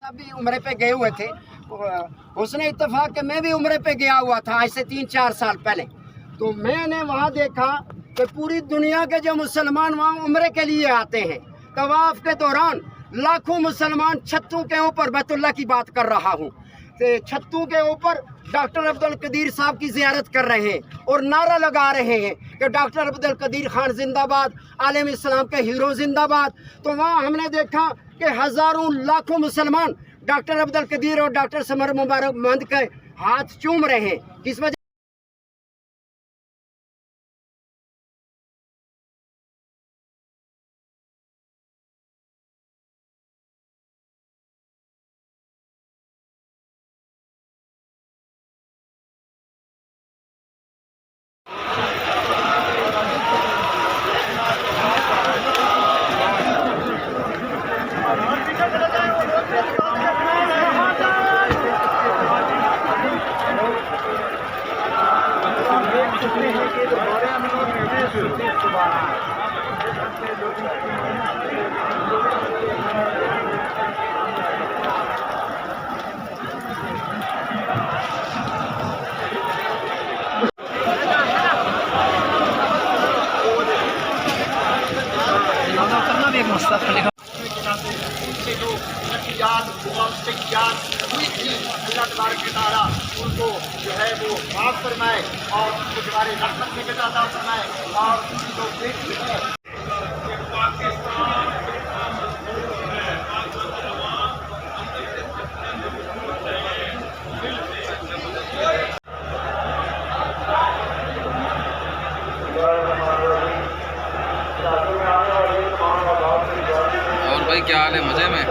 अभी उम्रे पे गए हुए थे, उसने इत्तेफाक कि मैं भी उम्रे पे गया हुआ था आज से 3-4 साल पहले। तो मैंने वहाँ देखा कि पूरी दुनिया के जो मुसलमान वहाँ उम्रे के लिए आते हैं, तवाफ के दौरान लाखों मुसलमान छत्तों के ऊपर, बैतुल्लाह की बात कर रहा हूँ, छत्तों के ऊपर डॉक्टर अब्दुल कदीर साहब की ज़ियारत कर रहे हैं और नारा लगा रहे हैं कि डॉक्टर अब्दुल कदीर खान जिंदाबाद, आलम इस्लाम के हीरो जिंदाबाद। तो वहाँ हमने देखा कि हज़ारों लाखों मुसलमान डॉक्टर अब्दुल कदीर और डॉक्टर समर मुबारक मंद के हाथ चूम रहे हैं। किस वजह उनको जो है वो माफ फरमाए और उनके तुम्हारे रहमत में अता फरमाए और उनकी जो बेटी है और भाई क्या हाल है, मजे में?